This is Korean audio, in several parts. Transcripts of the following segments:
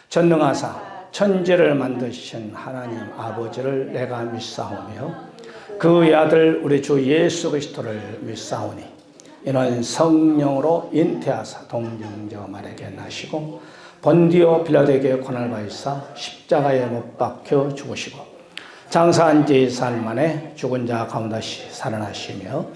전능하사 천지를 만드신 하나님 아버지를 내가 믿사오며 그의 아들 우리 주 예수 그리스도를 믿사오니 이는 성령으로 잉태하사 동정녀마리아에게 나시고 본디오 빌라도에게 고난을 받으사 십자가에 못 박혀 죽으시고 장사한 지 4일 만에 죽은 자 가운데 살아나시며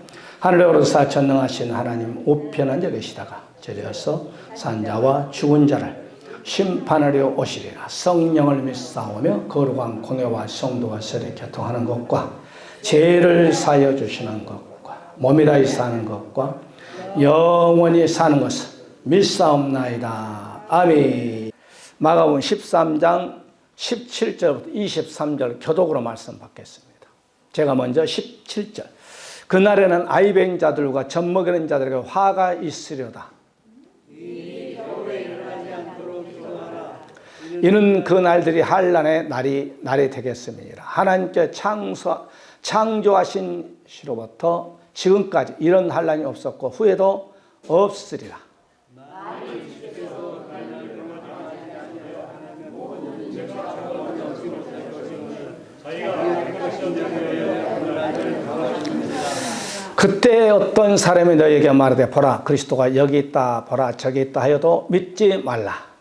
하늘에 오르사 전능하신 하나님 우편한 자 계시다가 저리어서 산 자와 죽은 자를 심판하려 오시리라. 성령을 믿사오며 거룩한 공예와 성도와 세례 교통하는 것과 죄를 사하여 주시는 것과 몸이 다히 사는 것과 영원히 사는 것을 믿사옵나이다. 아멘. 마가복음 13장 17절부터 23절 교독으로 말씀 받겠습니다. 제가 먼저 17절. 그날에는 아이뱅 자들과 젖먹이는 자들에게 화가 있으려다. 이는 그 날들이 한란의 날이 되겠음이니라. 하나님께 창조하신 시로부터 지금까지 이런 한란이 없었고 후에도 없으리라. 그때 어떤 사람이 너에게 말하되 보라 그리스도가 여기 있다 보라 저기 있다 하여도 믿지 말라.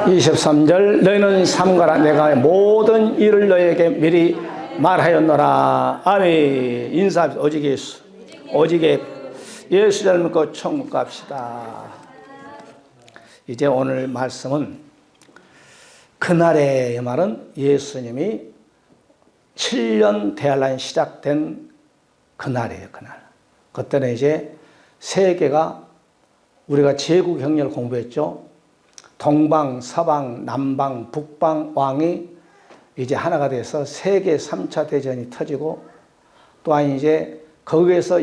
23절 너희는 삼가라 내가 모든 일을 너희에게 미리 말하였노라. 아멘. 인사합시다. 오직 예수 오직 예수 잘 믿고 천국 갑시다. 이제 오늘 말씀은 그날의 말은 예수님이 7년 대환란이 시작된 그날이에요. 그날. 그때는 이제 세계가 우리가 제국형렬 공부했죠. 동방, 서방, 남방, 북방 왕이 이제 하나가 돼서 세계 3차 대전이 터지고 또한 이제 거기에서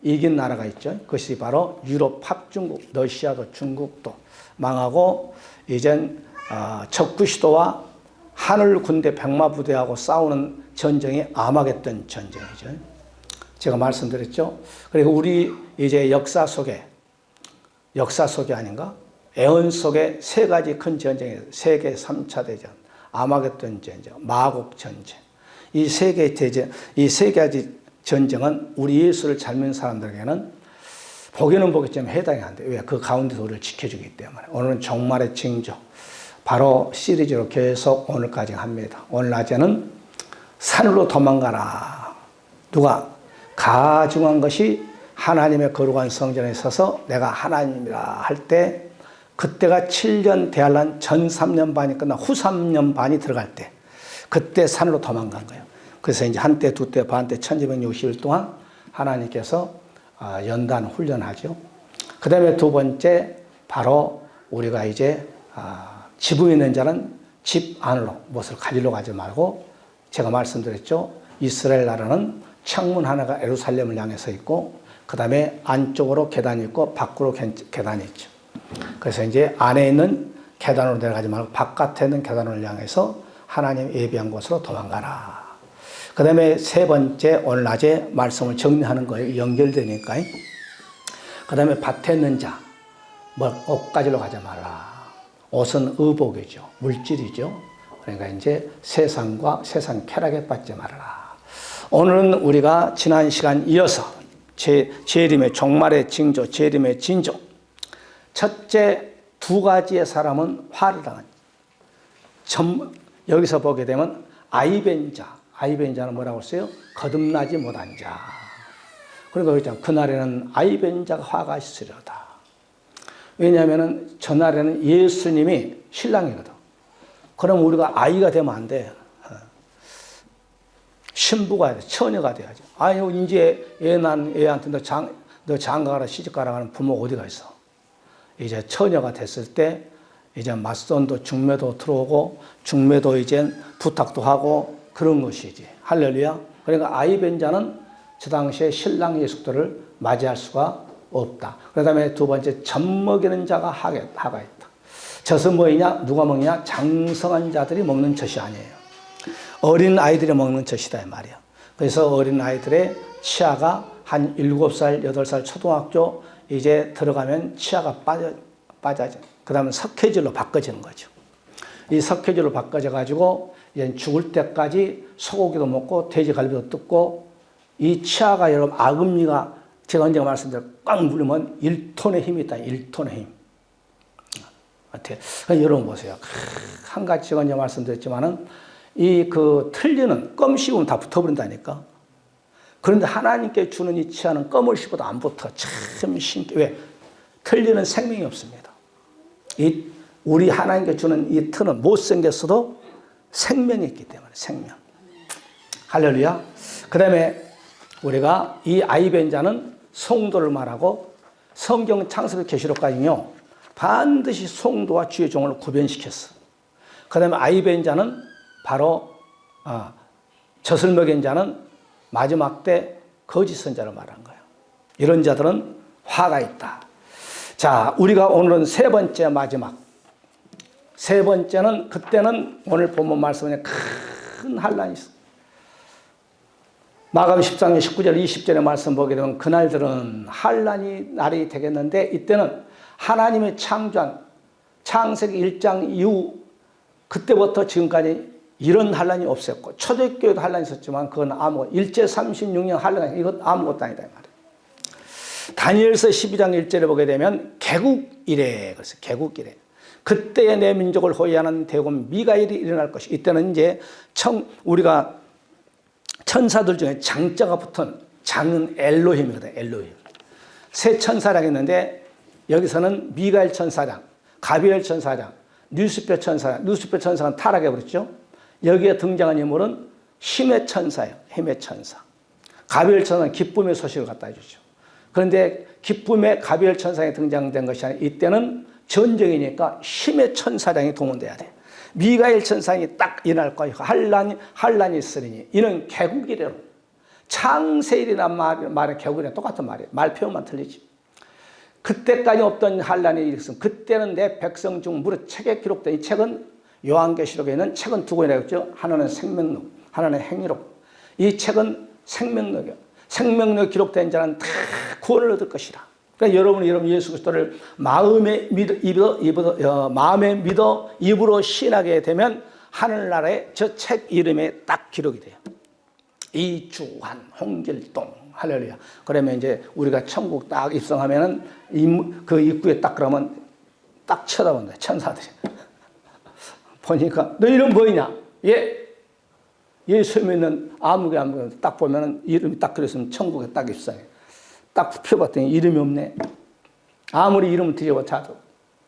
이긴 나라가 있죠. 그것이 바로 유럽 합중국, 러시아도 중국도 망하고 이젠 적구시도와 하늘 군대 백마 부대하고 싸우는 전쟁이 아마겟돈 전쟁이죠. 제가 말씀드렸죠. 그리고 우리 이제 역사 속에 아닌가? 애언 속에 세 가지 큰 전쟁이 세계 3차 대전, 아마겟돈 전쟁, 마곡 전쟁. 이 세 가지 전쟁은 우리 예수를 잘 믿는 사람들에게는 보기는 보겠지만 해당이 안 돼요. 왜? 그 가운데서 우리를 지켜주기 때문에. 오늘은 종말의 징조. 바로 시리즈로 계속 오늘까지 합니다. 오늘 낮에는 산으로 도망가라. 누가? 가증한 것이 하나님의 거룩한 성전에 서서 내가 하나님이라 할 때 그때가 7년 대환란 전 3년 반이 끝나 후 3년 반이 들어갈 때 그때 산으로 도망간 거예요. 그래서 이제 한때, 두때, 반때 1260일 동안 하나님께서 연단 훈련하죠. 그 다음에 두 번째 바로 우리가 이제 지붕에 있는 자는 집 안으로 무엇을 가지러 가지 말고 제가 말씀드렸죠. 이스라엘 나라는 창문 하나가 예루살렘을 향해서 있고 그 다음에 안쪽으로 계단이 있고 밖으로 계단이 있죠. 그래서 이제 안에 있는 계단으로 내려가지 말고 바깥에 있는 계단을 향해서 하나님 예비한 곳으로 도망가라. 그 다음에 세 번째 오늘 낮에 말씀을 정리하는 거예요. 연결되니까. 그 다음에 밭에 있는 자, 옷 가지러 가지 말라. 옷은 의복이죠. 물질이죠. 그러니까 이제 세상과 세상 쾌락에 빠지지 말아라. 오늘은 우리가 지난 시간 이어서 재림의 종말의 징조, 재림의 징조. 첫째 두 가지의 사람은 화를 당한. 여기서 보게 되면 아이벤자는 뭐라고 했어요? 거듭나지 못한 자. 그러니까 그날에는 아이벤자가 화가 있으려다. 왜냐하면 전날에는 예수님이 신랑이거든. 그럼 우리가 아이가 되면 안 돼. 신부가 돼. 처녀가 돼야지. 아니 이제 애한테 너 장가가라 시집가라 하는 부모 어디가 있어. 이제 처녀가 됐을 때 이제 맞선도 중매도 들어오고 중매도 이제 부탁도 하고 그런 것이지. 할렐루야. 그러니까 아이벤자는 저 당시에 신랑 예수들을 맞이할 수가 없다. 그 다음에 두 번째 젖먹이는 자가 하가 있다. 젖은 뭐이냐? 누가 먹냐? 장성한 자들이 먹는 젖이 아니에요. 어린 아이들이 먹는 젖이다 이 말이야. 그래서 어린아이들의 치아가 한 7살, 8살 초등학교 이제 들어가면 치아가 빠져져. 그 다음에 석회질로 바꿔지는 거죠. 이 석회질로 바꿔져 가지고 이제 죽을 때까지 소고기도 먹고 돼지갈비도 뜯고 이 치아가 여러분 아금니가 제가 언제 말씀드렸죠. 꽉 물리면 1톤의 힘이 있다. 1톤의 힘. 여러분 보세요. 한 가지 제가 언제 말씀드렸지만은 이 그 틀니는 껌 씹으면 다 붙어버린다니까. 그런데 하나님께 주는 이 치아는 껌을 씹어도 안 붙어. 참 신기해. 왜? 틀니는 생명이 없습니다. 우리 하나님께 주는 이 튼은 못생겼어도 생명이 있기 때문에 생명. 할렐루야. 그 다음에 우리가 이 아이벤자는 송도를 말하고 성경 창세기 계시록까지요 반드시 송도와 주의 종을 구별시켰어. 그 다음에 아이벤자는 바로 젖을 먹인 자는 마지막 때 거짓 선자를 말한 거예요. 이런 자들은 화가 있다. 자, 우리가 오늘은 세 번째 마지막. 세 번째는 그때는 오늘 본문 말씀에 큰 환란이 있어. 마가복음 13장 19절 20절의 말씀 보게 되면 그날들은 환란이 날이 되겠는데 이때는 하나님의 창조한 창세기 1장 이후 그때부터 지금까지 이런 환란이 없었고 초대교회도 환란이 있었지만 그건 일제 36년 환란이 이건 아무것도 아니다 이 말이에요. 다니엘서 12장 1절에 보게 되면 개국 이래 그래서 개국 이래 그때에 내 민족을 호위하는 대군 미가엘이 일어날 것이 이때는 이제 우리가 천사들 중에 장자가 붙은 장은 엘로힘이거든. 엘로힘. 세 천사랑 있는데 여기서는 미가엘 천사장, 가비엘 천사장, 뉴스페 천사장. 뉴스페 천사는 타락해버렸죠. 여기에 등장한 인물은 힘의 천사예요. 힘의 천사. 가비엘 천사는 기쁨의 소식을 갖다 해주죠. 그런데 기쁨의 가비엘 천사에 등장된 것이 아니라 이때는 전쟁이니까 힘의 천사장이 동원돼야 돼. 미가엘 천사장이 딱 일어날 거예요. 환란이 있으리니 이는 개국이래로. 창세일이란 말의 개국이랑 똑같은 말이에요. 말 표현만 틀리지. 그때까지 없던 환란이 있으면 그때는 내 백성 중 무릇 책에 기록된 이 책은 요한계시록에 있는 책은 두 권이라고 했죠. 하나는 생명록, 하나는 행위록. 이 책은 생명록이에요. 생명록에 기록된 자는 다 구원을 얻을 것이라. 그러니까 여러분 예수 그리스도를 마음에 믿어 입으로 신하게 되면 하늘나라에 저 책 이름에 딱 기록이 돼요. 이주환, 홍길동, 할렐루야. 그러면 이제 우리가 천국 딱 입성하면은 그 입구에 딱 그러면 딱 쳐다본다. 천사들이. 보니까 너 이름 뭐이냐? 예수 믿는 아무개 딱 보면은 이름이 딱 그랬으면 천국에 딱 입성해. 딱 펴봤더니 이름이 없네. 아무리 이름을 뒤져봐도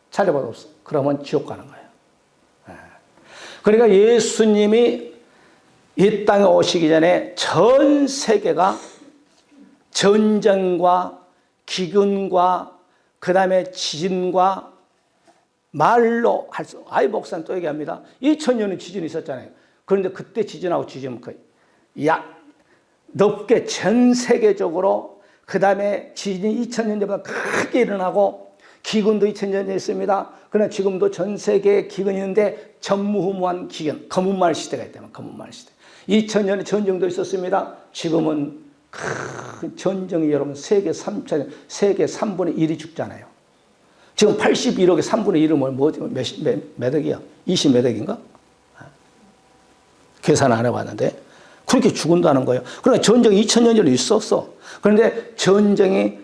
찾아봐도 없어. 그러면 지옥 가는 거예요. 그러니까 예수님이 이 땅에 오시기 전에 전 세계가 전쟁과 기근과 그 다음에 지진과 말로 할 수, 목사는 또 얘기합니다. 2000년에 지진이 있었잖아요. 그런데 그때 지진하고 지진은 넓게 전 세계적으로 그 다음에 지진이 2000년 전보다 크게 일어나고 기근도 2000년 전에 있습니다. 그러나 지금도 전 세계에 기근이 있는데 전무후무한 기근, 검은말 시대가 있다면 검은말 시대. 2000년에 전쟁도 있었습니다. 지금은 큰 전쟁이 여러분 세계 3분의 1이 죽잖아요. 지금 81억의 3분의 1은 몇 억이야? 20 몇 억인가? 계산 안 해봤는데 그렇게 죽은다는 거예요. 그러니까 전쟁이 2000년 전에 있었어. 그런데 전쟁이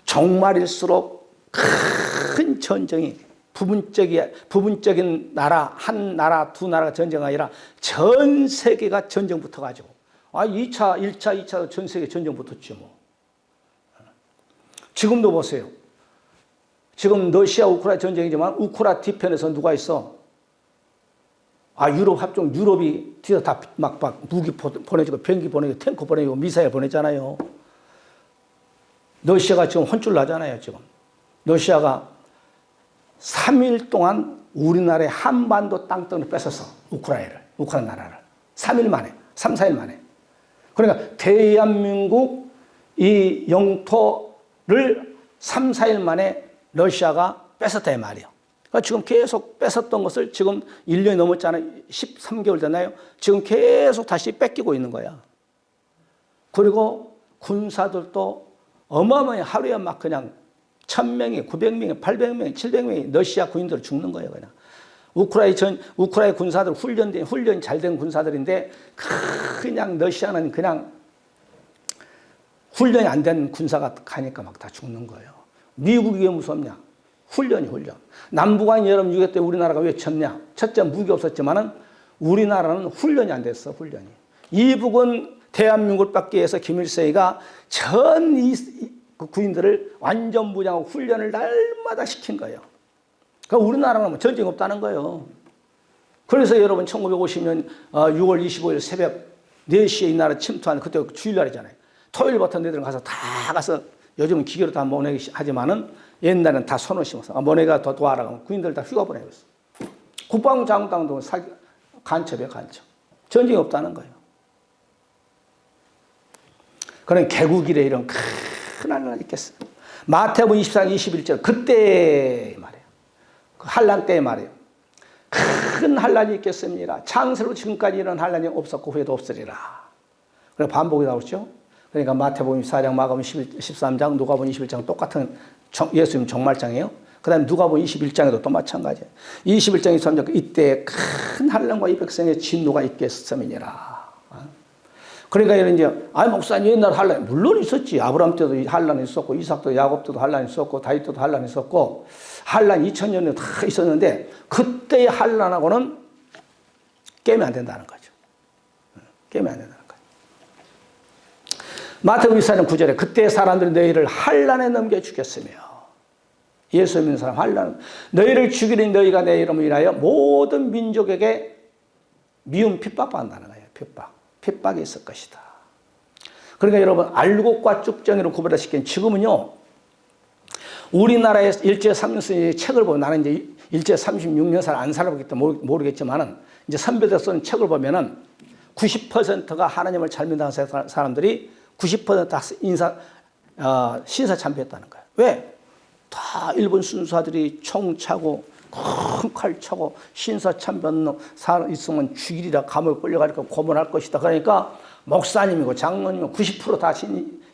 종말일수록 큰 전쟁이 부분적인 나라, 한 나라, 두 나라가 전쟁이 아니라 전 세계가 전쟁 붙어가지고 2차, 1차, 2차 전 세계 전쟁 붙었지 뭐. 지금도 보세요. 지금 러시아 우크라이나 전쟁이지만 우크라이나 뒤편에서 누가 있어? 유럽 합종, 유럽이 뒤에서 다 막 무기 보내주고 병기 보내주고 탱크 보내주고 미사일 보내잖아요. 러시아가 지금 혼쭐 나잖아요, 지금. 러시아가 3일 동안 우리나라의 한반도 땅덩이를 뺏었어. 우크라이나 나라를. 3일 만에, 3, 4일 만에. 그러니까 대한민국 이 영토를 3, 4일 만에 러시아가 뺏었다 이 말이에요. 그러니까 지금 계속 뺏었던 것을 지금 1년이 넘었잖아요. 13개월 됐나요? 지금 계속 다시 뺏기고 있는 거야. 그리고 군사들도 어마어마하게 하루에 막 그냥 1000명이, 900명이, 800명이, 700명이 러시아 군인들 죽는 거예요. 그냥. 우크라이나 군사들 훈련이 잘 된 군사들인데 그냥 러시아는 그냥 훈련이 안 된 군사가 가니까 막 다 죽는 거예요. 미국이 왜 무섭냐? 훈련. 남북한 여름 6.25 때 우리나라가 왜 졌냐? 첫째 무기 없었지만은 우리나라는 훈련이 안 됐어, 훈련이. 이북은 대한민국을 받기 위해서 김일성이가 전 그 구인들을 완전 무장하고 훈련을 날마다 시킨 거예요. 그러니까 우리나라는 전쟁 없다는 거예요. 그래서 여러분 1950년 6월 25일 새벽 4시에 이 나라 침투하는 그때 주일날이잖아요. 토요일부터 너희들은 가서 다 가서 요즘은 기계로 다 모내기 하지만은 옛날에는 다 손을 심어서 모내가 더 도와라 하면 군인들 다 휴가 보내고 있어. 국방부 장관도 간첩이에요, 간첩. 전쟁이 없다는 거예요. 그런 개국일에 이런 큰 한란이 있겠어요. 마태복음 24장 21절 그때 말이에요. 그 한란 때 말이에요. 큰 한란이 있겠습니다. 창세로 지금까지 이런 한란이 없었고 후에도 없으리라. 그래서 반복이 나오죠. 그러니까 마태복음 24장, 마가복음 13장, 누가복음 21장 똑같은 예수님 종말장이에요. 그 다음에 누가복음 21장에도 또 마찬가지예요. 21장 23장 이때 큰 한란과 이 백성의 진노가 있겠음이니라. 그러니까 이런 이제 목사님 옛날 한란 물론 있었지. 아브라함 때도 한란이 있었고 이삭도 야곱 때도 한란이 있었고 다윗 때도 한란이 있었고 한란 2000년에 다 있었는데 그때의 한란하고는 깨면 안 된다는 거죠. 깨면 안 된다는 거죠. 마태복음 24장 9절에 그때 사람들이 너희를 한란에 넘겨 주겠으며 예수 믿는 사람 한란 너희를 죽이는 너희가 내 이름을 인하여 모든 민족에게 미움 핍박받는다는 거예요. 핍박이 있을 것이다. 그러니까 여러분 알곡과 쭉정이를 구별시킨 지금은요. 우리나라의 일제 3년선의 책을 보면 나는 이제 일제 36년살 안 살아보기 때문에 모르겠지만은 이제 선배들 쓰는 책을 보면은 90%가 하나님을 잘 믿는 사람들이 90%다 신사 참배했다는 거예요. 왜? 다 일본 순사들이 총 차고 큰 칼 차고 신사 참배하는 사람 있으면 죽이리라 감옥에 끌려가니까 고문할 것이다. 그러니까 목사님이고 장로님이고 90% 다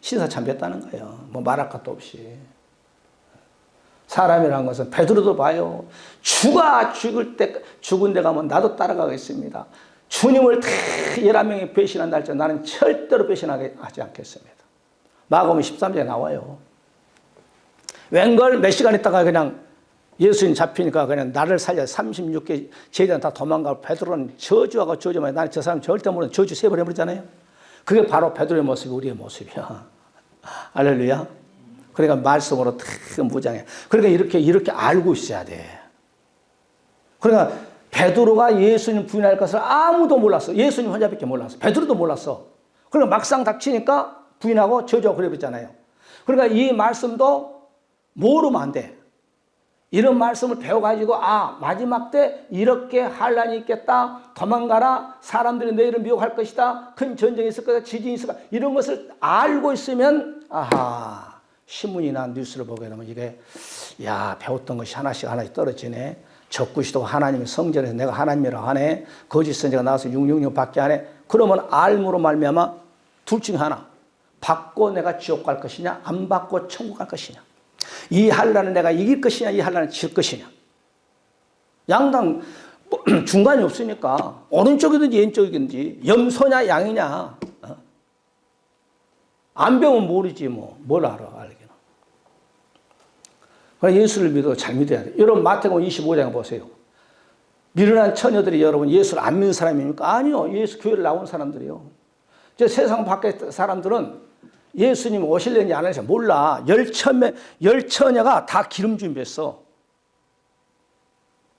신사 참배했다는 거예요. 뭐 말할 것도 없이. 사람이라는 것은 베드로도 봐요. 죽은 데 가면 나도 따라가겠습니다. 주님을 다 11명이 배신한 날짜 나는 절대로 배신하지 않겠습니다. 마가복음 13장에 나와요. 웬걸 몇 시간 있다가 그냥 예수님 잡히니까 그냥 나를 살려 36개 제자는 다 도망가고 베드로는 저주하고 저주만 나는 저 사람 절대 모르는 저주 3번 해버리잖아요. 그게 바로 베드로의 모습이 우리의 모습이야. 할렐루야. 그러니까 말씀으로 탁 무장해. 그러니까 이렇게 알고 있어야 돼. 그러니까 베드로가 예수님 부인할 것을 아무도 몰랐어. 예수님 혼자밖에 몰랐어. 베드로도 몰랐어. 그러니까 막상 닥치니까 부인하고 저주하고 그래버렸잖아요. 그러니까 이 말씀도 모르면 안 돼. 이런 말씀을 배워가지고 마지막 때 이렇게 환란이 있겠다. 도망가라. 사람들이 너희를 미혹할 것이다. 큰 전쟁이 있을 거다. 지진이 있을 거다. 이런 것을 알고 있으면 신문이나 뉴스를 보게 되면 이게 배웠던 것이 하나씩 떨어지네. 적구시도 하나님의 성전에서 내가 하나님이라고 하네. 거짓 선지자가 나와서 666밖에 안 해. 그러면 알므로 말미암아 둘 중에 하나. 받고 내가 지옥 갈 것이냐 안 받고 천국 갈 것이냐. 이 한란을 내가 이길 것이냐 이 한란을 질 것이냐. 양당 중간이 없으니까 오른쪽이든지 왼쪽이든지 염소냐 양이냐. 안 배우면 모르지 뭘 알아 알기는. 그러니까 예수를 믿어 잘 믿어야 돼. 여러분 마태복음 25장 보세요. 미련한 처녀들이 여러분 예수를 안 믿는 사람입니까? 아니요. 예수 교회를 나온 사람들이요. 세상 밖에 사람들은 예수님 오실는지 안 오실는지 몰라. 열 처녀가 다 기름 준비했어.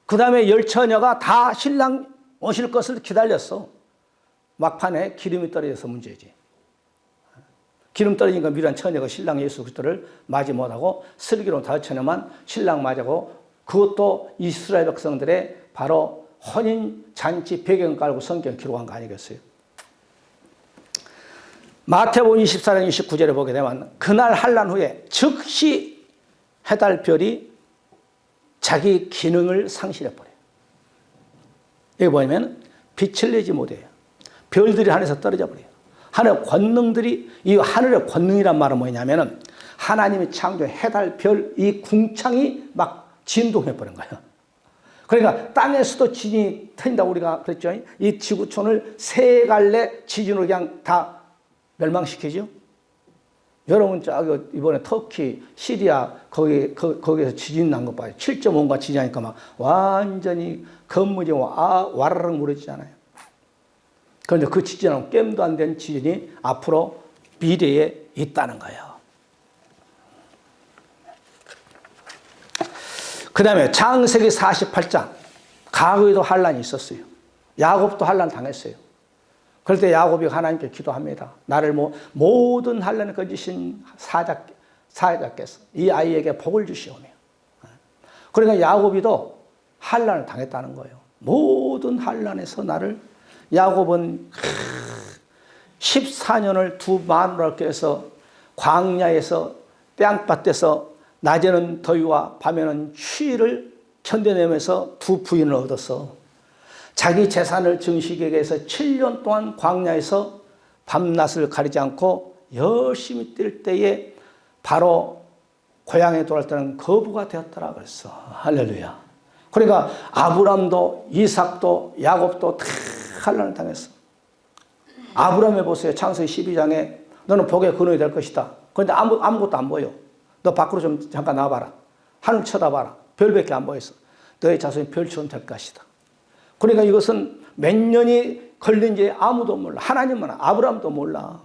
그 다음에 열 처녀가 다 신랑 오실 것을 기다렸어. 막판에 기름이 떨어져서 문제지. 기름 떨어지니까 미련한 처녀가 신랑 예수 그리스도를 맞이 못하고 슬기로운 5처녀만 신랑 맞이하고 그것도 이스라엘 백성들의 바로 혼인 잔치 배경 깔고 성경 기록한 거 아니겠어요? 마태복음 24장 29절에 보게 되면 그날 한란 후에 즉시 해달별이 자기 기능을 상실해버려요. 여기 보면 빛을 내지 못해요. 별들이 하늘에서 떨어져 버려요. 하늘의 권능들이, 이 하늘의 권능이란 말은 뭐냐면은 하나님이 창조한 해달, 별, 이 궁창이 막 진동해버린 거예요. 그러니까 땅에서도 지진이 터진다고 우리가 그랬죠. 이 지구촌을 세 갈래 지진으로 그냥 다 멸망시키죠. 여러분 저기 이번에 터키, 시리아 거기에서 지진 난 거 봐요. 7.5인가 지진하니까 막 완전히 건물이 와르르 무너지잖아요. 그런데 그 지진하고 깸도 안 된 지진이 앞으로 미래에 있다는 거예요. 그 다음에 창세기 48장. 과거에도 환란이 있었어요. 야곱도 환란 당했어요. 그럴 때 야곱이 하나님께 기도합니다. 나를 모든 환란을 건지신 사자께서 이 아이에게 복을 주시오며. 그러니까 야곱이도 환란을 당했다는 거예요. 모든 환란에서 나를, 야곱은 14년을 두 마누라를 껴서 광야에서 땅밭에서 낮에는 더위와 밤에는 추위를 견뎌내면서 두 부인을 얻었어. 자기 재산을 증식에게 해서 7년 동안 광야에서 밤낮을 가리지 않고 열심히 뛸 때에 바로 고향에 돌아올 때는 거부가 되었더라 그랬어. 할렐루야. 그러니까 아브람도 이삭도 야곱도 다 환난을 당했어. 아브람에 보세요. 창세기 12장에 너는 복의 근원이 될 것이다. 그런데 아무것도 안 보여. 너 밖으로 좀 잠깐 나와봐라. 하늘 쳐다봐라. 별밖에 안 보였어. 너의 자손이 별처럼 될 것이다. 그러니까 이것은 몇 년이 걸린지 아무도 몰라. 하나님만, 아브람도 몰라.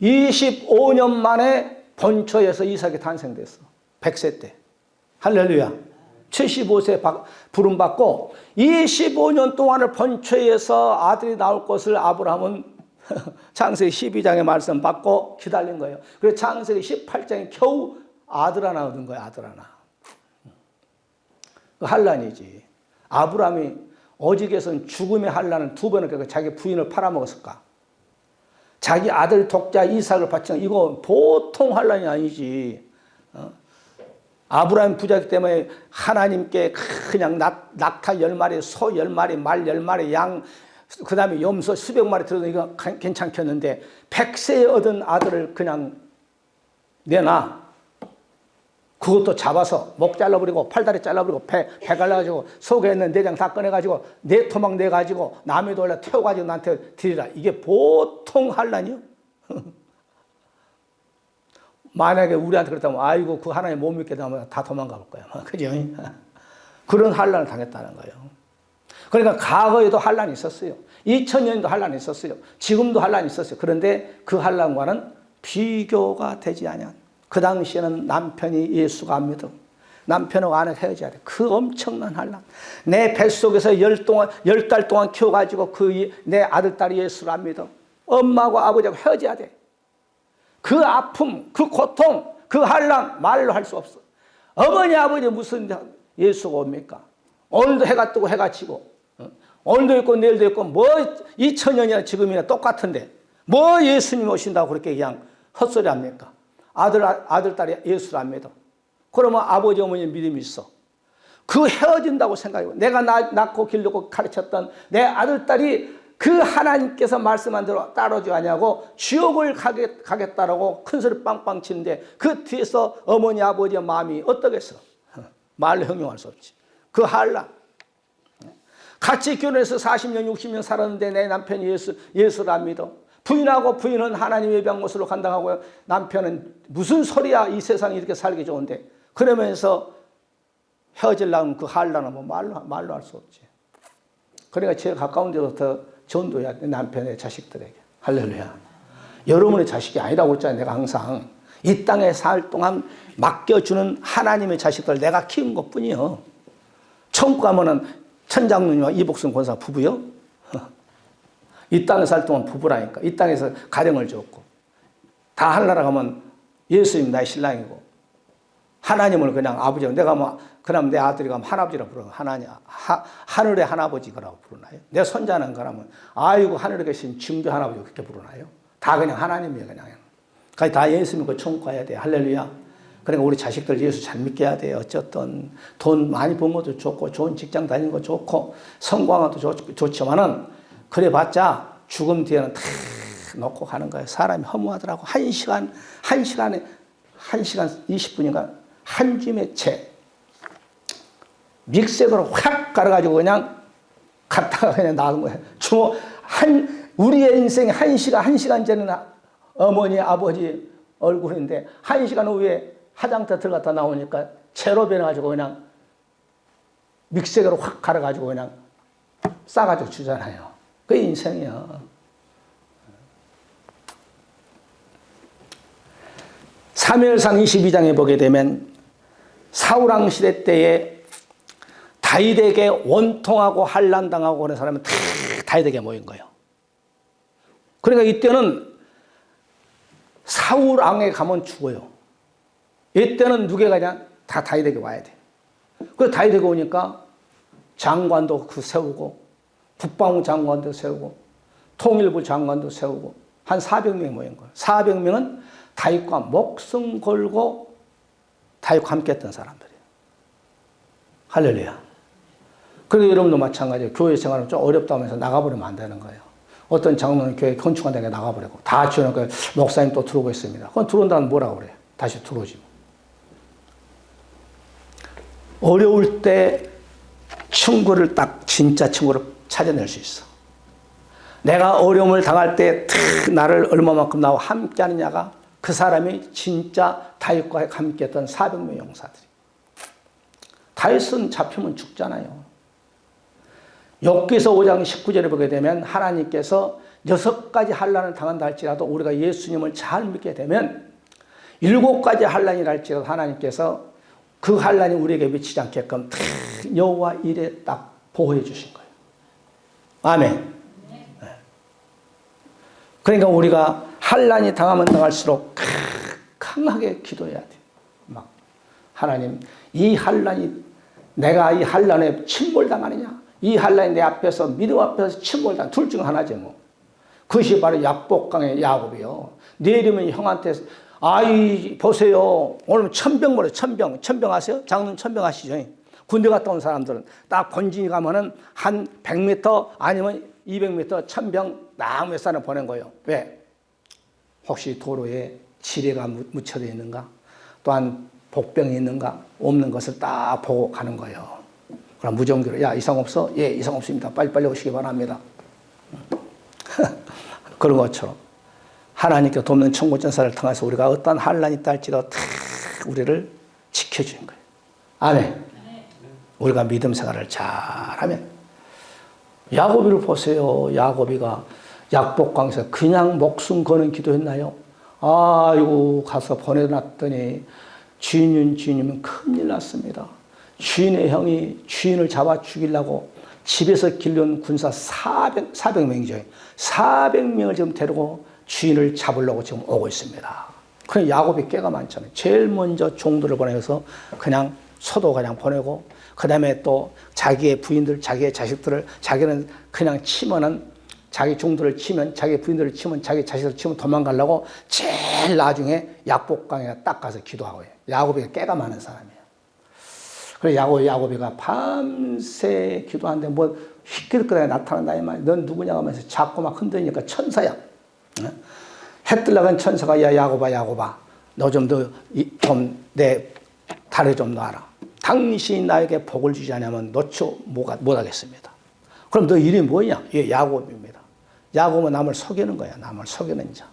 25년 만에 본초에서 이삭이 탄생됐어. 100세 때. 할렐루야. 75세 부름받고 25년 동안을 본초에서 아들이 나올 것을 아브람은 창세기 12장의 말씀 받고 기다린 거예요. 그래서 창세기 18장에 겨우 아들 하나 얻은 거예요. 아들 하나. 그 환란이지. 아브람이 오직에서는 죽음의 환란을 두 번을 겪고 자기 부인을 팔아먹었을까? 자기 아들 독자 이삭을 바치는 이거 보통 환란이 아니지. 아브라함 부자이기 때문에 하나님께 그냥 낙타 10마리, 소 10마리, 말 10마리, 양, 그 다음에 염소 수백 마리 들어도 이거 괜찮겠는데 100세에 얻은 아들을 그냥 내놔. 그것도 잡아서 목 잘라버리고 팔다리 잘라버리고 배 갈라가지고 속에 있는 내장 다 꺼내가지고 내 토막 내가지고 남의 돌려 태워가지고 나한테 드리라. 이게 보통 환란이요? 만약에 우리한테 그랬다면 아이고 그 하나님 못 믿게 되면 다 도망가 볼 거야. 그죠? 그런 환란을 당했다는 거예요. 그러니까 과거에도 환란이 있었어요. 2000년도 환란이 있었어요. 지금도 환란이 있었어요. 그런데 그 환란과는 비교가 되지 않아. 그 당시에는 남편이 예수가 안 믿어. 남편하고 아내가 헤어져야 돼. 그 엄청난 환란. 내 뱃속에서 10달 동안 키워가지고 내 아들, 딸이 예수를 안 믿어. 엄마하고 아버지하고 헤어져야 돼. 그 아픔, 그 고통, 그 환란 말로 할 수 없어. 어머니, 아버지 무슨 예수가 옵니까? 오늘도 해가 뜨고 해가 지고 오늘도 있고 내일도 있고 뭐 2000년이나 지금이나 똑같은데 뭐 예수님 오신다고 그렇게 그냥 헛소리 합니까? 아들, 딸이 예수를 안 믿어. 그러면 아버지, 어머니 믿음이 있어. 그 헤어진다고 생각해요. 내가 낳고 기르고 가르쳤던 내 아들, 딸이 그 하나님께서 말씀한 대로 따르지 않냐고 지옥을 가겠다라고 큰 소리 빵빵 치는데 그 뒤에서 어머니, 아버지의 마음이 어떠겠어? 말로 형용할 수 없지. 그 환란. 같이 결혼해서 40년, 60년 살았는데 내 남편이 예수를 안 믿어. 부인은 하나님의 병못으로 감당하고요. 남편은 무슨 소리야, 이 세상이 이렇게 살기 좋은데. 그러면서 헤어지려면 그 환란은 뭐 말로 할 수 없지. 그러니까 제가 가까운 데서 더 전도해야 돼. 남편의 자식들에게. 할렐루야. 여러분의 자식이 아니라고 했잖아요. 내가 항상 이 땅에 살 동안 맡겨주는 하나님의 자식들 내가 키운 것뿐이요. 천국 가면은 천장로님과 이복순 권사 부부요. 이 땅에 살 동안 부부라니까. 이 땅에서 가정을 줬고 다 하늘나라 가면 예수님 나의 신랑이고 하나님을 그냥 아버지라고. 내가 그럼 내 아들이 가면 하나아버지라고 부르고 하늘의 하나아버지라고 부르나요? 내 손자는 그러면 아이고 하늘에 계신 증조 하나아버지 그렇게 부르나요? 다 그냥 하나님이에요. 그냥 다 예수 믿고 천국 가야 돼. 할렐루야. 그러니까 우리 자식들 예수 잘 믿게 해야 돼요. 어쨌든 돈 많이 번 것도 좋고 좋은 직장 다니는 거 좋고 성공한 것도 좋지만은 그래봤자 죽음 뒤에는 다 놓고 가는 거예요. 사람이 허무하더라고. 한 시간 20분인가 한 줌의 채 믹서기로 확 갈아가지고 그냥 갖다가 그냥 놔둔 거예요. 우리의 인생이 한 시간 전에는 어머니, 아버지 얼굴인데 한 시간 후에 화장터 들어갔다 나오니까 채로 변해가지고 그냥 믹서기로 확 갈아가지고 그냥 싸가지고 주잖아요. 그게 인생이야. 사무엘상 22장에 보게 되면 사울왕 시대 때에 다윗에게 원통하고 환난당하고 그런 사람은 다 다윗에게 모인 거예요. 그러니까 이때는 사울왕에 가면 죽어요. 이때는 누가 가냐? 다 다윗에게 와야 돼. 그래서 다윗에게 오니까 장관도 세우고 국방부 장관도 세우고 통일부 장관도 세우고 한 400명이 모인 거예요. 400명은 다윗과 목숨 걸고 다윗과 함께 했던 사람들이에요. 할렐루야. 그리고 여러분도 마찬가지예요. 교회 생활은 좀 어렵다 하면서 나가버리면 안 되는 거예요. 어떤 장로는 교회 건축한다고 나가버리고 다 지어놓고 목사님 또 들어오고 있습니다. 그건 들어온다면 뭐라고 그래요? 다시 들어오지. 어려울 때 친구를 진짜 친구를 찾아낼 수 있어. 내가 어려움을 당할 때 나를 얼마만큼 나와 함께 하느냐가 그 사람이 진짜 다윗과 함께 했던 400명 용사들이. 다윗은 잡히면 죽잖아요. 욥기서 5장 19절에 보게 되면 하나님께서 6가지 환난을 당한다 할지라도 우리가 예수님을 잘 믿게 되면 7가지 환난이라 할지라도 하나님께서 그 환난이 우리에게 미치지 않게끔 여호와 일에 딱 보호해 주신 거예요. 아멘. 그러니까 우리가 환난이 당하면 당할수록 강하게 기도해야 돼. 막 하나님, 이 환난이 내가 이 환난에 침몰당하느냐? 이 환난이 내 앞에서 믿음 앞에서 침몰당 둘 중 하나지 뭐. 그것이 바로 약복강의 야곱이요. 내일이면 형한테 아이 보세요. 오늘 천병 모래 천병 아세요? 장로님 천병 아시죠? 군대 갔다 온 사람들은 딱 본진이 가면은 한 100m 아니면 200m 천병 나무에 싸서 보낸 거예요. 왜? 혹시 도로에 지뢰가 묻혀져 있는가? 또한 복병이 있는가? 없는 것을 딱 보고 가는 거예요. 그럼 무전기로 야 이상 없어? 예 이상 없습니다. 빨리빨리 오시기 바랍니다. 그런 것처럼 하나님께 돕는 천군천사를 통해서 우리가 어떤 환난이 있다 할지라도 다 우리를 지켜주는 거예요. 아멘. 우리가 믿음 생활을 잘하면 야곱이를 보세요. 야곱이가 약복강에서 그냥 목숨 거는 기도했나요? 아이고 가서 보내놨더니 주인이면 큰일 났습니다. 주인의 형이 주인을 잡아 죽이려고 집에서 길러온 군사 400명이죠. 400명을 지금 데리고 주인을 잡으려고 지금 오고 있습니다. 그럼 야곱이 깨가 많잖아요. 제일 먼저 종들을 보내서 그냥 소도 그냥 보내고 그 다음에 또 자기의 부인들, 자기의 자식들을 자기는 그냥 치면은 자기 종들을 치면 자기 부인들을 치면 자기 자식들을 치면 도망가려고 제일 나중에 약복강에 딱 가서 기도하고 해요. 야곱이가 깨가 많은 사람이에요. 그래서 야곱이가 밤새 기도하는데 뭐 휘끌거리에 나타난다 이 말이야. 넌 누구냐 하면서 자꾸 막 흔드니까 천사야. 해 뜨려간 천사가 야 야곱아 너 좀 내 다리 좀 놔라. 당신이 나에게 복을 주지 않으면 놓지 못하겠습니다. 그럼 너 이름이 뭐냐? 예, 야곱입니다. 야곱은 남을 속이는 거야. 남을 속이는 자.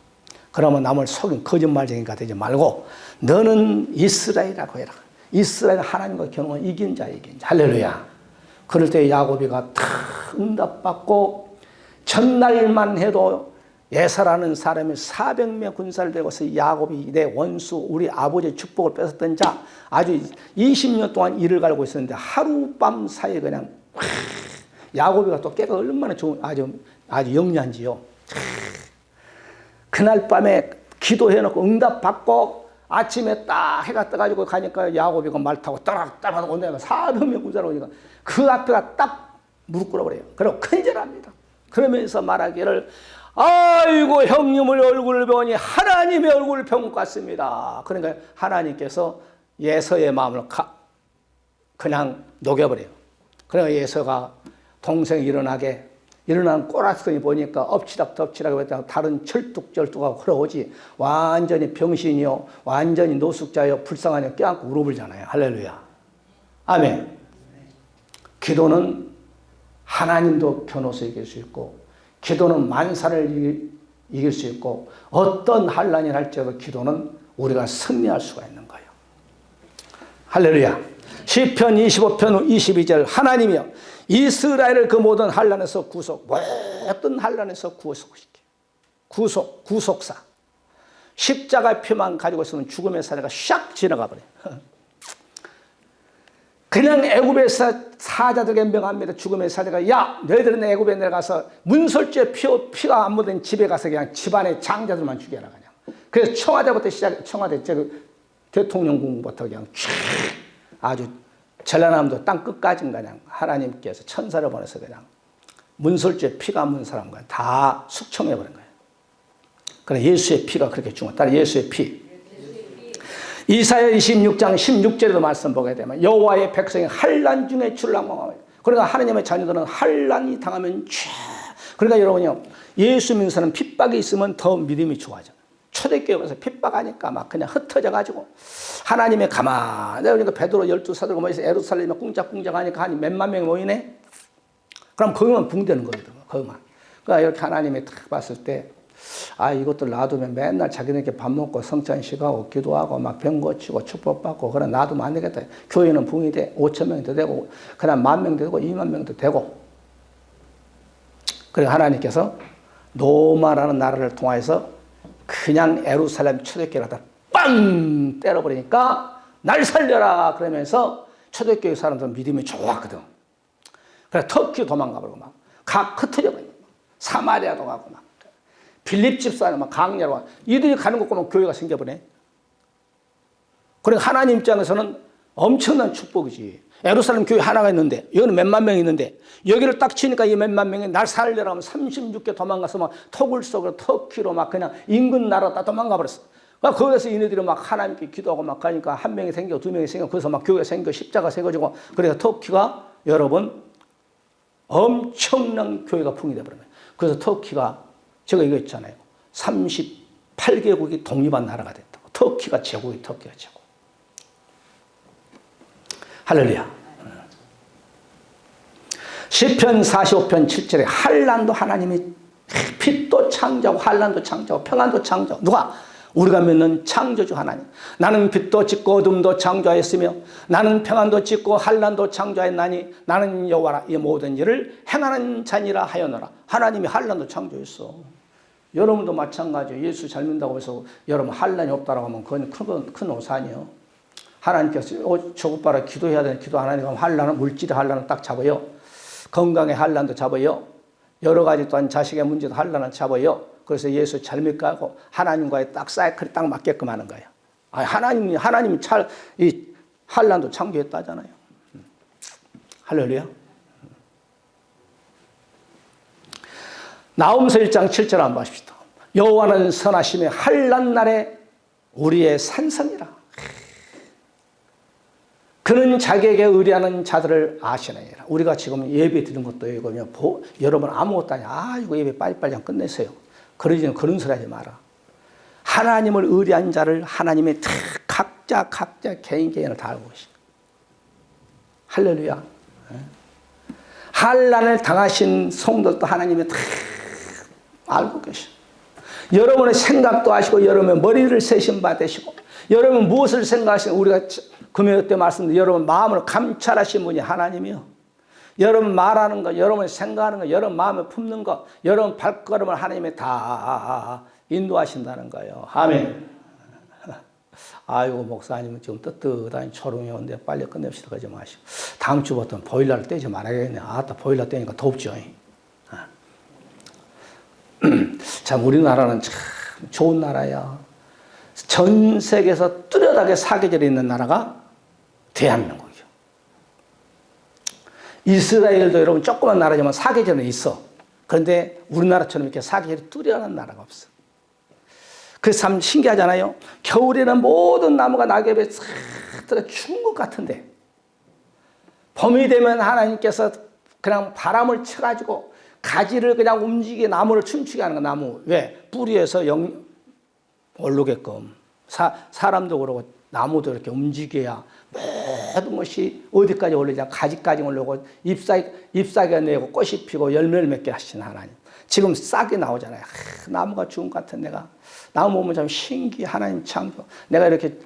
그러면 남을 속인 거짓말쟁이가 되지 말고 너는 이스라엘이라고 해라. 이스라엘 하나님과 겨누어 이긴 자. 할렐루야. 그럴 때 야곱이가 다 응답받고 전날만 해도 예사라는 사람이 400명 군사를 데리고서 야곱이 내 원수 우리 아버지의 축복을 뺏었던 자 아주 20년 동안 이를 갈고 있었는데 하룻밤 사이에 그냥 야곱이가 또 깨가 얼마나 좋은 아주 영리한지요. 그날 밤에 기도해놓고 응답받고 아침에 딱 해가 떠가지고 가니까 야곱이가 말 타고 따라따라 온다면 400명 군사를 오니까 그 앞에가 딱 무릎 꿇어버려요. 그리고 큰절합니다. 그러면서 말하기를 아이고 형님의 얼굴을 보니 하나님의 얼굴을 본 것 같습니다. 그러니까 하나님께서 예서의 마음을 그냥 녹여버려요. 그러니까 예서가 동생이 일어나게 일어난 꼬라스니 보니까 엎치락덮치락 했다가 다른 철뚝철뚝하고 흘러오지. 완전히 병신이요, 완전히 노숙자요, 불쌍하니 껴안고 울어불잖아요. 할렐루야. 아멘. 기도는 하나님도 변호사 이길 수 있고, 기도는 만사를 이길 수 있고, 어떤 환난이 할지라도 기도는 우리가 승리할 수가 있는 거예요. 할렐루야. 시편 25편 22절 하나님이여 이스라엘을 그 모든 환난에서 모든 환난에서 구속시켜. 구속사. 십자가 피만 가지고 있으면 죽음의 사자가 샥 지나가 버려. 그냥 애굽의 사자들에게 명합니다. 죽음의 사자가 야 너희들은 애굽에 내려가서 문설주에 피가 안 묻은 집에 가서 그냥 집안의 장자들만 죽여라 그냥. 그래서 청와대부터 시작, 청와대 대통령궁부터 그냥 쫙 아주 전라남도 땅 끝까지 그냥 하나님께서 천사를 보내서 그냥 문설주에 피가 안 묻은 사람과 다 숙청해 버린 거예요. 그래 예수의 피가 그렇게 중요해. 따라 예수의 피. 이사야 26장 16절에도 말씀 보게 되면 여호와의 백성이 환난 중에 출락망하며, 그러니까 하나님의 자녀들은 환난이 당하면 그러니까 여러분요, 예수 믿는 사람 핍박이 있으면 더 믿음이 좋아져. 초대교회에서 핍박하니까 막 그냥 흩어져 가지고 하나님의 가만히 그러니까 베드로 12사도가 모여서 예루살렘에 꿍짝꿍짝 하니까 한 몇만 명이 모이네. 그럼 거기만 붕대는 거거든요. 거기만. 그러니까 이렇게 하나님이 딱 봤을 때 아 이것들 놔두면 맨날 자기네끼리 밥 먹고 성찬식하고 기도하고 막 병 고치고 축복받고 그래 놔두면 안 되겠다. 교회는 붕이 돼. 5천 명이 더 되고 그다음 10,000명도 되고 20,000명도 되고. 그래 하나님께서 로마라는 나라를 통해서 그냥 예루살렘 초대교회를 빵 때려버리니까 날 살려라 그러면서 초대교회 사람들은 믿음이 좋았거든. 그래 터키 도망가버리고 막 각 흩어져 버리고 사마리아도 가고 막 빌립 집사는 막 강야로 가. 이들이 가는 것 보면 교회가 생겨버네. 그러니까 하나님 입장에서는 엄청난 축복이지. 예루살렘 교회 하나가 있는데 여기는 몇만 명이 있는데 여기를 딱 치니까 이 몇만 명이 날 살려라 하면 36개 도망가서 막 토굴 속으로 터키로 막 그냥 인근 나라 다 도망가 버렸어. 그러니까 거기서 이네들이 막 하나님께 기도하고 막 가니까 한 명이 생겨 두 명이 생겨 거기서 막 교회가 생겨 십자가 세워지고 그래서 터키가 여러분 엄청난 교회가 풍이 돼버려요. 그래서 터키가 제가 이거 있잖아요. 38개국이 독립한 나라가 됐다고. 터키가 제국이 터키가 제국. 할렐루야. 시편 45편 7절에 환난도 하나님이 빛도 창조하고 환난도 창조하고 평안도 창조하고 누가? 우리가 믿는 창조주 하나님. 나는 빛도 짓고 어둠도 창조하였으며 나는 평안도 짓고 환난도 창조하였나니 나는 여호와라 이 모든 일을 행하는 자니라 하였노라. 하나님이 환난도 창조했어. 여러분도 마찬가지예요. 예수 잘 믿는다고 해서 여러분 환난이 없다라고 하면 그건 큰 오산이요. 하나님께서 저것 봐라 기도해야 되는 기도 안 하니까 환난은 물질의 환난을 딱 잡아요. 건강의 환난도 잡아요. 여러 가지 또한 자식의 문제도 환난을 잡아요. 그래서 예수 잘 믿고 하고 하나님과의 딱 사이클이 딱 맞게끔 하는 거예요. 하나님이 이 환난도 창조했다잖아요. 할렐루야. 나홈서 1장 7절 한번 보십시다. 여호와는 선하심에 환난 날에 우리의 산성이라. 그는 자기에게 의뢰하는 자들을 아시나이라. 우리가 지금 예배 드리는 것도 이거며 여러분 아무것도 아니야. 이거 예배 빨리빨리 끝내세요. 그런 소리 하지 마라. 하나님을 의뢰한 자를 하나님이 각자 개인을 다 알고 계십니다. 할렐루야. 환난을 당하신 성도도 하나님이 다 알고 계셔. 여러분의 생각도 하시고 여러분의 머리를 세신 바 되시고 여러분 무엇을 생각하시는 우리가 금요일 때 말씀드린 여러분 마음을 감찰하신 분이 하나님이요. 여러분 말하는 거, 여러분 생각하는 거, 여러분 마음에 품는 거, 여러분 발걸음을 하나님이 다 인도하신다는 거예요. 아멘. 아이고 목사님은 지금 뜨뜻한 초롱이 오는데 빨리 끝냅시다. 그러지 마시고 다음 주부터는 보일러를 떼지 말아야겠네. 아따 보일러 떼니까 덥죠. 참 우리나라는 참 좋은 나라야. 전 세계에서 뚜렷하게 사계절이 있는 나라가 대한민국이요. 이스라엘도 여러분 조그만 나라지만 사계절은 있어. 그런데 우리나라처럼 이렇게 사계절이 뚜렷한 나라가 없어. 그래서 참 신기하잖아요. 겨울에는 모든 나무가 낙엽에 싹 들어 죽은 것 같은데 봄이 되면 하나님께서 그냥 바람을 쳐가지고 가지를 그냥 움직이게 나무를 춤추게 하는 거 나무. 왜? 뿌리에서 오르게끔. 사람도 그러고 나무도 이렇게 움직여야 모든 것이 어디까지 올리자 가지까지 올라오고 잎사귀가 내고 꽃이 피고 열매를 맺게 하신 하나님. 지금 싹이 나오잖아요. 나무가 죽은 것 같은 내가. 나무 보면 참 신기해. 하나님 창조. 내가 이렇게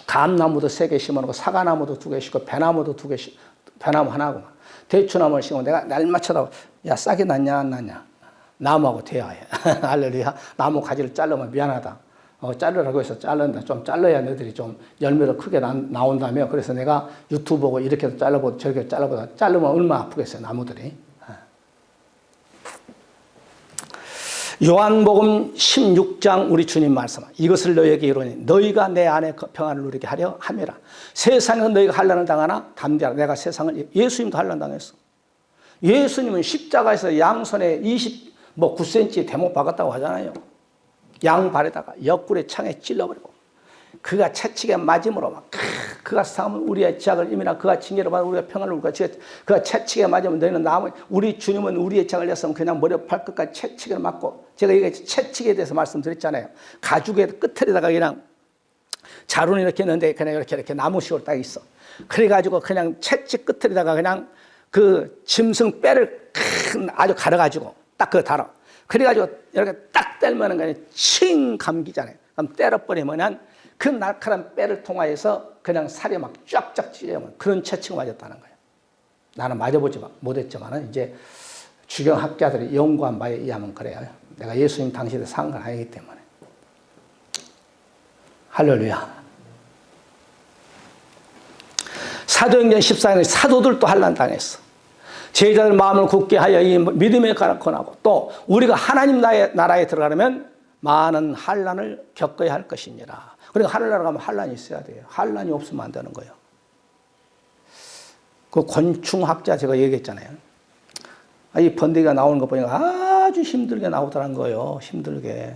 감나무도 3개 심어놓고 사과나무도 2개 심고 배나무도 2개 심고 배나무 하나고 대추나무를 심고 내가 날 맞춰다 야 싹이 났냐 안 났냐 나무하고 대화해. 할렐루야. 나무 가지를 자르면 미안하다. 자르라고 해서 자른다. 좀 잘라야 너희들이 좀 열매도 크게 나온다며. 그래서 내가 유튜브 보고 이렇게도 잘라보고 저렇게 잘라보고 자르면 얼마나 아프겠어요 나무들이. 요한복음 16장 우리 주님 말씀. 이것을 너희에게 이루니 너희가 내 안에 평안을 누리게 하려 함이라. 세상에서 너희가 환난을 당하나 담대하라. 내가 세상을 예수님도 환난 당했어. 예수님은 십자가에서 양손에 9cm 대못 박았다고 하잖아요. 양발에다가 옆구리 창에 찔러버리고 그가 채찍에 맞음으로 막 그가 싸우면 우리의 지약을 이미나 그가 징계를 받아 우리가 평안을 누리고 그가 채찍에 맞으면 너희는 남은 우리 주님은 우리의 지약을 냈으면 그냥 머리 발끝까지 채찍을 맞고 제가 이게 채찍에 대해서 말씀드렸잖아요. 가죽의 끝에다가 그냥 자루는 이렇게 했는데 그냥 이렇게 나무식으로 딱 있어. 그래가지고 그냥 채찍 끝에다가 그냥 그 짐승 뼈를 아주 갈아가지고 딱 그거 달아. 그래가지고 이렇게 딱 떼면은 그냥 칭 감기잖아요. 그럼 때려버리면 그 날카로운 뼈를 통하여서 그냥 살이 막 쫙쫙 찢어지면 그런 채찍을 맞았다는 거예요. 나는 맞아보지 못했지만 이제 주경학자들이 연구한 바에 의하면 그래요. 내가 예수님 당시에 산 건 아니기 때문에. 할렐루야. 사도행전 14장에 사도들도 환난 당했어. 제자들 마음을 굳게 하여 이 믿음에 가라콘하고 또 우리가 하나님 나라에 들어가려면 많은 환난을 겪어야 할 것이니라. 그러니까 하늘나라 가면 환난이 있어야 돼요. 환난이 없으면 안 되는 거예요. 그 곤충학자 제가 얘기했잖아요. 이 번데기가 나오는 거 보니까 아주 힘들게 나오더란 거예요. 힘들게.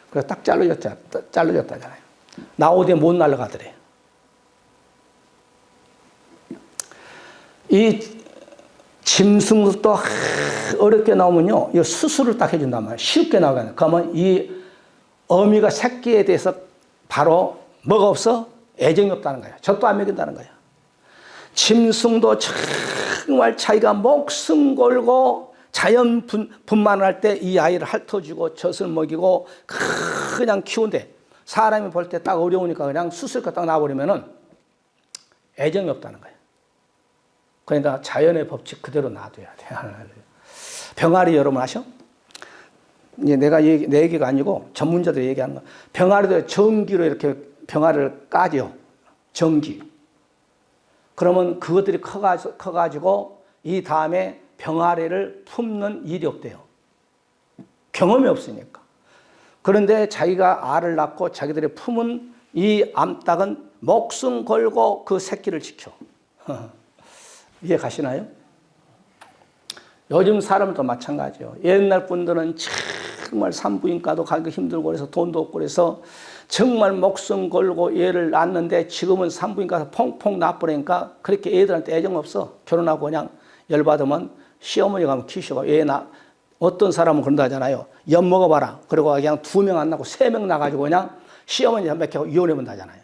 그래서 딱 잘라졌다잖아요. 나오되 못 날아가더래. 이 짐승도 어렵게 나오면요, 이 수술을 딱 해준단 말이에요. 쉽게 나오잖아요. 그러면 이 어미가 새끼에 대해서 바로 뭐가 없어? 애정이 없다는 거예요. 젖도 안 먹인다는 거예요. 짐승도 정말 자기가 목숨 걸고 자연 분만을 할 때 이 아이를 핥아주고 젖을 먹이고 그냥 키운데 사람이 볼 때 딱 어려우니까 그냥 수술가 딱 나와버리면은 애정이 없다는 거예요. 그러니까 자연의 법칙 그대로 놔둬야 돼요. 병아리 여러분 아셔? 이제 내 얘기가 아니고 전문자들이 얘기하는 거. 병아리도 전기로 이렇게 병아리를 까죠. 전기. 그러면 그것들이 커가지고 이 다음에 병아리를 품는 일이 없대요. 경험이 없으니까. 그런데 자기가 알을 낳고 자기들이 품은 이 암탉은 목숨 걸고 그 새끼를 지켜. 이해 가시나요? 요즘 사람도 마찬가지예요. 옛날 분들은 정말 산부인과도 가기 힘들고 그래서 돈도 없고 그래서 정말 목숨 걸고 애를 낳는데 지금은 산부인과에서 퐁퐁 낳아버리니까 그렇게 애들한테 애정 없어. 결혼하고 그냥 열받으면 시어머니 가면 키우고 어떤 사람은 그런다 하잖아요. 엿 먹어봐라. 그리고 그냥 2명 안 낳고 3명 낳아가지고 그냥 시어머니 한 몇 하고 이혼하면 다잖아요.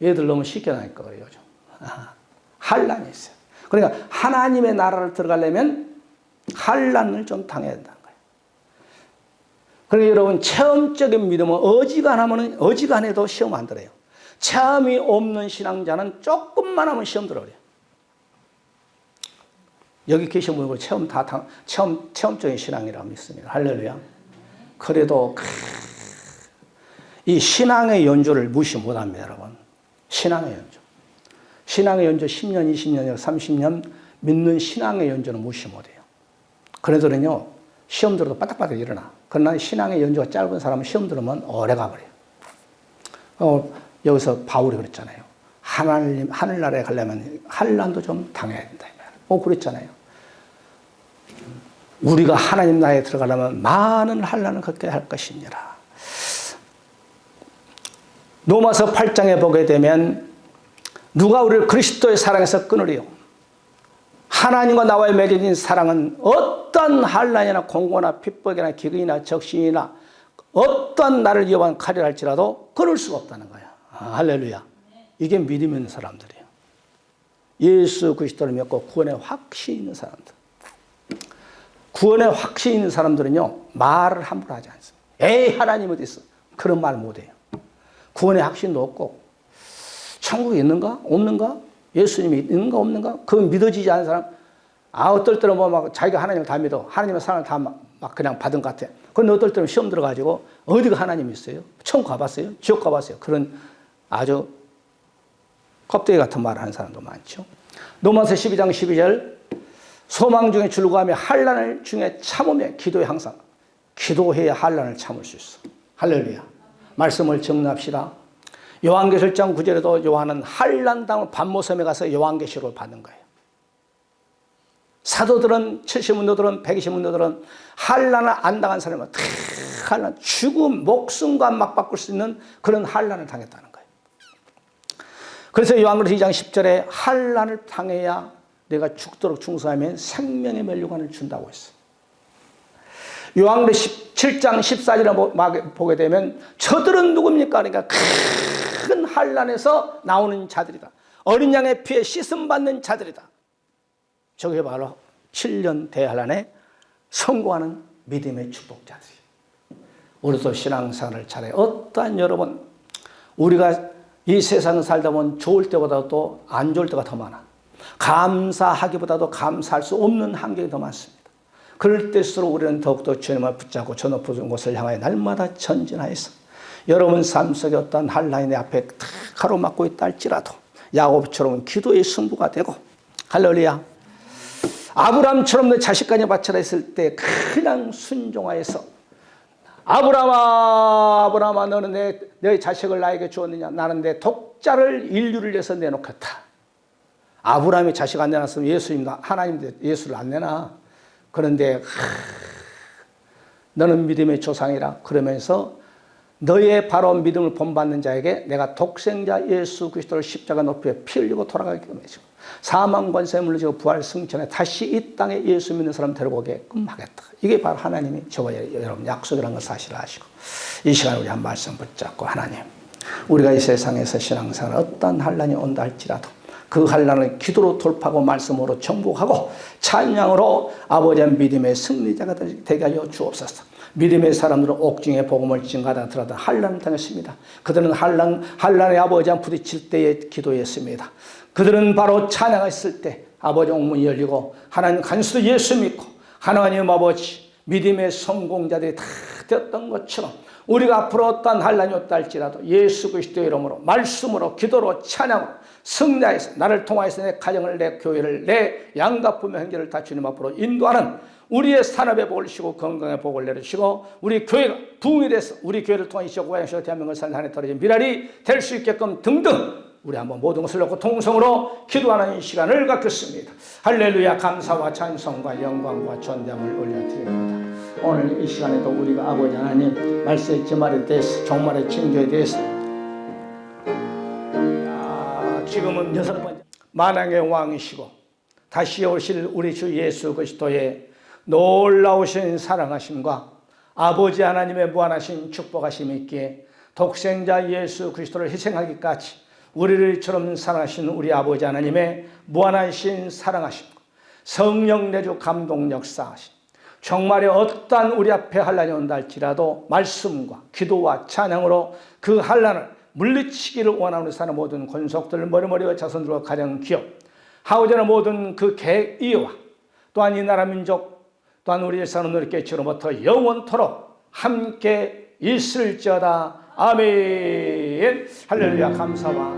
애들 너무 쉽게 나니까 그래요, 요즘. 환난이 있어요. 그러니까 하나님의 나라를 들어가려면 환난을 좀 당해야 된다는 거예요. 그러니까 여러분 체험적인 믿음은 어지간해도 시험 안 들어요. 체험이 없는 신앙자는 조금만 하면 시험 들어요. 여기 계신 분들 체험적인 신앙이라고 믿습니다. 할렐루야. 그래도 이 신앙의 연주를 무시 못합니다, 여러분. 신앙의 연주. 신앙의 연주 10년, 20년, 30년 믿는 신앙의 연주는 무시 못해요. 그래도는요, 시험 들어도 바닥바닥 일어나. 그러나 신앙의 연주가 짧은 사람은 시험 들으면 오래 가버려요. 여기서 바울이 그랬잖아요. 하늘나라에 가려면 환난도 좀 당해야 된다. 그랬잖아요. 우리가 하나님 나라에 들어가려면 많은 환난을 겪게 할 것이니라. 로마서 8장에 보게 되면 누가 우리를 그리스도의 사랑에서 끊으리요? 하나님과 나와의 맺어진 사랑은 어떤 환난이나 공고나 핍박이나 기근이나 적신이나 어떤 나를 위협한 칼이라 할지라도 끊을 수가 없다는 거야. 할렐루야. 이게 믿음 있는 사람들이에요. 예수 그리스도를 믿고 구원의 확신이 있는 사람들. 구원의 확신이 있는 사람들은요, 말을 함부로 하지 않습니다. 에이, 하나님 어디 있어? 그런 말 못해요. 구원의 확신도 없고, 천국이 있는가? 없는가? 예수님이 있는가? 없는가? 그건 믿어지지 않은 사람, 어떨 때는 막 자기가 하나님을 다 믿어. 하나님의 사랑을 다 막 그냥 받은 것 같아. 그런데 어떨 때는 시험 들어가지고, 어디가 하나님이 있어요? 천국 가봤어요? 지옥 가봤어요? 그런 아주 껍데기 같은 말을 하는 사람도 많죠. 로마서 12장 12절, 소망 중에 즐거워하며 환난을 중에 참으며 기도에 항상 기도해야 환난을 참을 수 있어. 할렐루야. 말씀을 정리합시다. 요한계시록 1장 9절에도 요한은 환난 다음 반모섬에 가서 요한계시록을 받는 거예요. 사도들은 70문도들은 120문도들은 환난을 안 당한 사람은 환난, 죽음, 목숨과 맞바꿀 수 있는 그런 환난을 당했다는 거예요. 그래서 요한계시록 2장 10절에 환난을 당해야 내가 죽도록 충성하면 생명의 면류관을 준다고 했어. 요한계시록 17장 14절을 보게 되면 저들은 누굽니까? 그러니까 큰 환난에서 나오는 자들이다. 어린 양의 피에 씻음받는 자들이다. 저게 바로 7년 대환란에 성공하는 믿음의 축복자들이에요. 우리도 신앙생활을 잘해. 어떠한 여러분, 우리가 이 세상을 살다 보면 좋을 때보다도 안 좋을 때가 더 많아. 감사하기보다도 감사할 수 없는 환경이 더 많습니다. 그럴 때일수록 우리는 더욱더 주님을 붙잡고 저 높은 곳을 향하여 날마다 전진하여서 여러분 삶 속에 어떤 환난이 내 앞에 탁 가로막고 있다 할지라도 야곱처럼 기도의 승부가 되고, 할렐루야. 아브라함처럼 내 자식까지 바쳐라 했을 때 그냥 순종하여서 아브라함아 너는 내 자식을 나에게 주었느냐? 나는 내 독자를 인류를 위해서 내놓겠다. 아브라함이 자식 안 내놨으면 예수님, 하나님 예수를 안 내놔. 그런데 너는 믿음의 조상이라 그러면서 너의 바로 믿음을 본받는 자에게 내가 독생자 예수 그리스도를 십자가 높이에 피 흘리고 돌아가게 되시고 사망 권세 물리시고 부활 승천에 다시 이 땅에 예수 믿는 사람 데리고 오게끔 하겠다. 이게 바로 하나님이 저와 여러분 약속이라는 걸 사실 아시고, 이 시간에 우리 한 말씀 붙잡고, 하나님, 우리가 이 세상에서 신앙생활 어떤 환난이 온다 할지라도 그 환난을 기도로 돌파하고 말씀으로 정복하고 찬양으로 아버지의 믿음의 승리자가 되게 하여 주옵소서. 믿음의 사람들은 옥중에 복음을 증가하다 들어다 환난을 당했습니다. 그들은 환난의 아버지와 부딪힐 때에 기도했습니다. 그들은 바로 찬양했을 때 아버지 옥문이 열리고 하나님 간수도 예수 믿고 하나님 아버지 믿음의 성공자들이 다 되었던 것처럼 우리가 앞으로 어떠한 환난이 없다 할지라도 예수 그리스도의 이름으로 말씀으로 기도로 찬양으로 승리하여서 나를 통하여서 내 가정을 내 교회를 내 양가부모 형제를 다 주님 앞으로 인도하는 우리의 산업의 복을 주시고 건강의 복을 내려주시고 우리 교회가 부흥이 돼서 우리 교회를 통해 이시고 고향시고 대한민국을 사는 한해 떨어진 미랄이 될 수 있게끔 등등 우리 한번 모든 것을 놓고 통성으로 기도하는 이 시간을 갖겠습니다. 할렐루야. 감사와 찬송과 영광과 존귀함을 올려드립니다. 오늘 이 시간에도 우리가 아버지 하나님 말씀의 지말에 대해서 종말의 징조에 대해서 지금은 6번째 만왕의 왕이시고 다시 오실 우리 주 예수 그리스도의 놀라우신 사랑하심과 아버지 하나님의 무한하신 축복하심이 있기에 독생자 예수 그리스도를 희생하기까지 우리를처럼 사랑하신 우리 아버지 하나님의 무한하신 사랑하심과 성령 내주 감동 역사하심, 정말에 어떠한 우리 앞에 환난이 온다 할지라도 말씀과 기도와 찬양으로 그 환난을 물리치기를 원하는 사는 모든 권속들, 머리머리와 자손들과 가정, 기업, 하오자는 모든 그 계의와 또한 이 나라 민족 또한 우리 일사는 너희께 지금부터 영원토록 함께 있을지어다. 아멘. 할렐루야. 감사와